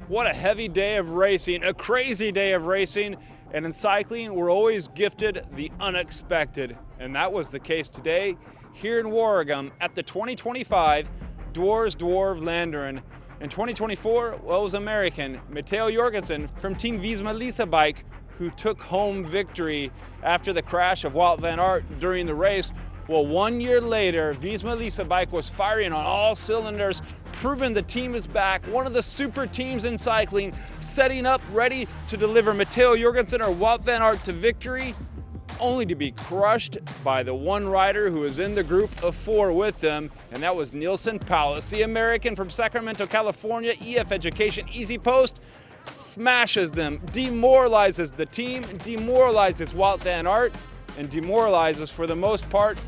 What a heavy day of racing, a crazy day of racing. And in cycling, we're always gifted the unexpected. And that was the case today here in Waregem at the 2025 Dwars Vlaanderen. In 2024, well, it was American Matteo Jorgenson from Team Visma-Lease bike who took home victory after the crash of Wout van Aert during the race. Well, 1 year later, Visma-Lease bike was firing on all cylinders, proving the team is back, one of the super teams in cycling, setting up, ready to deliver Matteo Jorgenson or Wout van Aert to victory, only to be crushed by the one rider who was in the group of four with them, and that was Neilson Powless, the American from Sacramento, California, EF Education, Easy Post, smashes them, demoralizes the team, demoralizes Wout van Aert, and demoralizes, for the most part,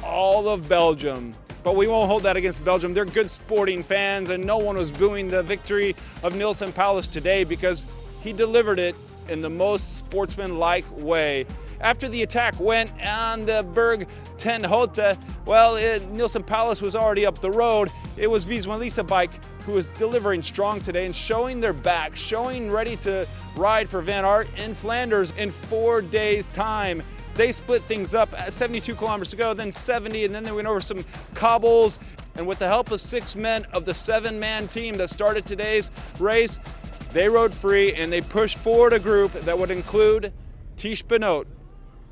all of Belgium. But we won't hold that against Belgium. They're good sporting fans, and no one was booing the victory of Neilson Powless today because he delivered it in the most sportsman-like way. After the attack went on the Berg ten Holte, well, Neilson Powless was already up the road. It was Visma-Lease bike who was delivering strong today and showing their back, showing ready to ride for Van Aert in Flanders in 4 days' time. They split things up 72 kilometers to go, then 70, and then they went over some cobbles. And with the help of 6 men of the 7-man team that started today's race, they rode free and they pushed forward a group that would include Tiesj Benoot,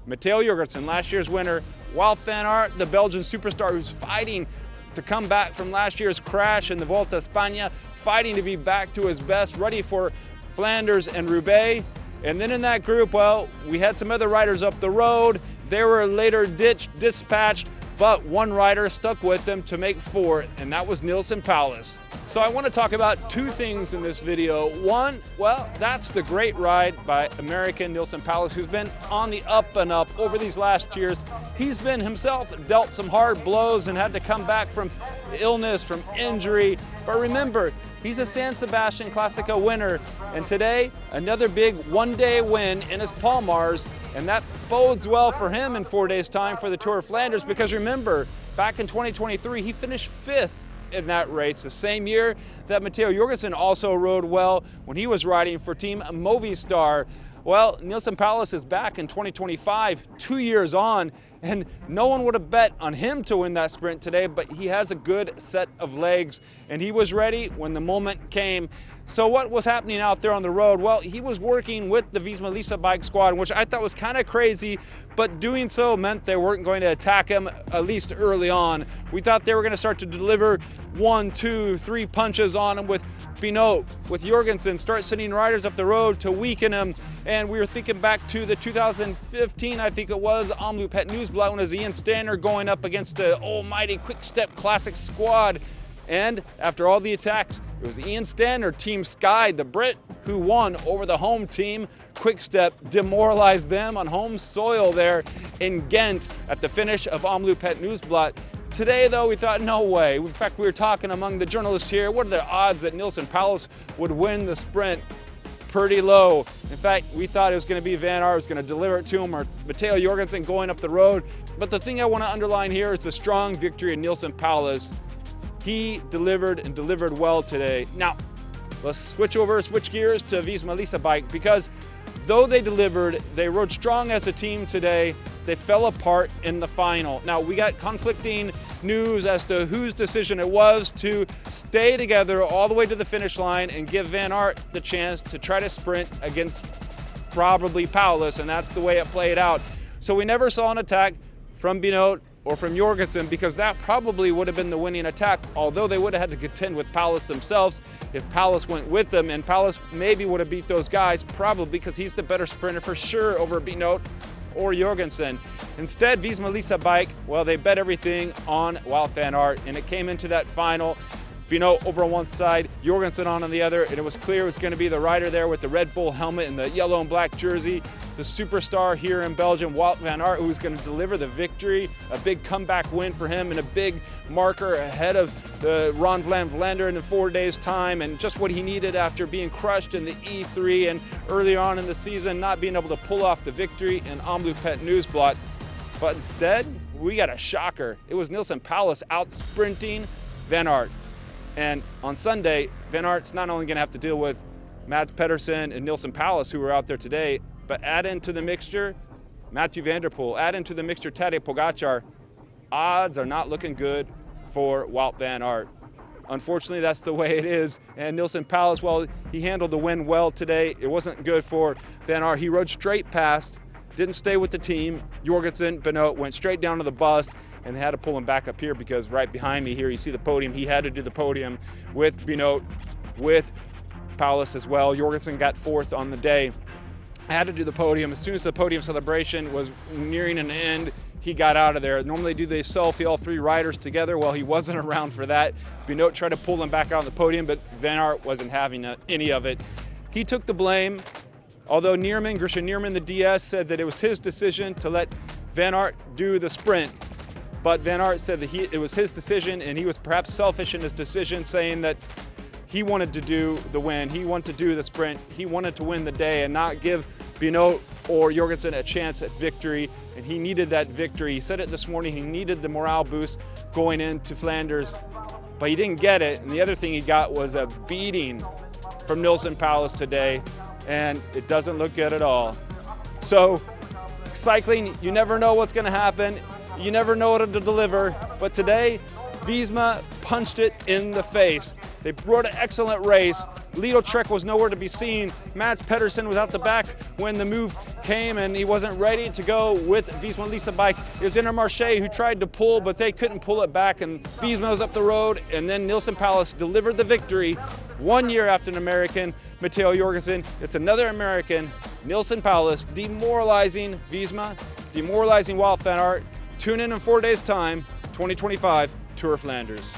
Matteo Jorgenson, last year's winner, Wout van Aert, the Belgian superstar who's fighting to come back from last year's crash in the Volta a España, fighting to be back to his best, ready for Flanders and Roubaix. And then in that group, well, we had some other riders up the road. They were later dispatched, but one rider stuck with them to make fourth, and that was Neilson Powless. So I want to talk about 2 things in this video. One, well, that's the great ride by American Neilson Powless, who's been on the up and up over these last years. He's been himself dealt some hard blows and had to come back from illness, from injury. But remember, he's a San Sebastian Classica winner, and today, another big one-day win in his Palmars, and that bodes well for him in 4 days' time for the Tour of Flanders, because remember, back in 2023, he finished 5th in that race, the same year that Matteo Jorgenson also rode well when he was riding for Team Movistar. Well, Neilson Powless is back in 2025, 2 years on, and no one would have bet on him to win that sprint today, but he has a good set of legs, and he was ready when the moment came. So what was happening out there on the road? Well, he was working with the Visma-Lease bike squad, which I thought was kind of crazy, but doing so meant they weren't going to attack him, at least early on. We thought they were going to start to deliver 1, 2, 3 punches on him with Benoot, with Jorgenson, start sending riders up the road to weaken him. And we were thinking back to the 2015, I think it was, Omloop Het Nieuwsblad, when it was Ian Stander going up against the almighty Quick Step Classic squad. And after all the attacks, it was Ian Stander, Team Sky, the Brit, who won over the home team. Quick Step demoralized them on home soil there in Ghent at the finish of Omloop Het Nieuwsblad. Today, though, we thought, no way. In fact, we were talking among the journalists here, what are the odds that Neilson Powless would win the sprint? Pretty low. In fact, we thought it was going to be Van Aert was going to deliver it to him, or Matteo Jorgenson going up the road. But the thing I want to underline here is the strong victory of Neilson Powless. He delivered and delivered well today. Now, let's switch gears to Visma-Lease bike, because though they delivered, they rode strong as a team today. They fell apart in the final. Now, we got conflicting news as to whose decision it was to stay together all the way to the finish line and give Van Aert the chance to try to sprint against probably Powless, and that's the way it played out. So we never saw an attack from Benoot or from Jorgenson, because that probably would have been the winning attack, although they would have had to contend with Powless themselves if Powless went with them, and Powless maybe would have beat those guys, probably because he's the better sprinter for sure over Benoot or Jorgenson. Instead, Visma-Lease bike, well, they bet everything on Wout van Aert, and it came into that final. Benoot over on one side, Jorgenson on the other, and it was clear it was going to be the rider there with the Red Bull helmet and the yellow and black jersey, the superstar here in Belgium, Wout van Aert, who was going to deliver the victory, a big comeback win for him and a big marker ahead of the Ronde van Vlaanderen in 4 days' time, and just what he needed after being crushed in the E3 and early on in the season, not being able to pull off the victory in Omloop Het Nieuwsblad. But instead, we got a shocker. It was Neilson Powless out sprinting Van Aert. And on Sunday, Van Aert's not only going to have to deal with Mads Pedersen and Neilson Powless, who were out there today, but add into the mixture Mathieu van der Poel, add into the mixture Tadej Pogacar. Odds are not looking good for Wout van Aert. Unfortunately, that's the way it is. And Neilson Powless, well, he handled the wind well today. It wasn't good for Van Aert. He rode straight past, didn't stay with the team. Jorgenson, Benoot went straight down to the bus, and they had to pull him back up here because right behind me here, you see the podium. He had to do the podium with Benoot, with Powless as well. Jorgenson got 4th on the day. Had to do the podium. As soon as the podium celebration was nearing an end, he got out of there. Normally do they selfie, all 3 riders together. Well, he wasn't around for that. Benoot tried to pull him back out on the podium, but Van Aert wasn't having any of it. He took the blame, although Christian Nierman, the DS, said that it was his decision to let Van Aert do the sprint. But Van Aert said that it was his decision, and he was perhaps selfish in his decision, saying that he wanted to do the win. He wanted to do the sprint. He wanted to win the day and not give Benoot or Jorgenson a chance at victory, and he needed that victory. He said it this morning, he needed the morale boost going into Flanders, but he didn't get it. And the other thing he got was a beating from Neilson Powless today, and it doesn't look good at all. So cycling, you never know what's gonna happen. You never know what to deliver, but today, Visma punched it in the face. They rode an excellent race. Lido Trek was nowhere to be seen. Mads Pedersen was out the back when the move came, and he wasn't ready to go with Visma-Lease bike. It was Intermarché who tried to pull, but they couldn't pull it back, and Visma was up the road, and then Neilson Powless delivered the victory 1 year after an American, Matteo Jorgenson. It's another American, Neilson Powless, demoralizing Visma, demoralizing Wout van Aert. Tune in 4 days' time, 2025, Tour of Flanders.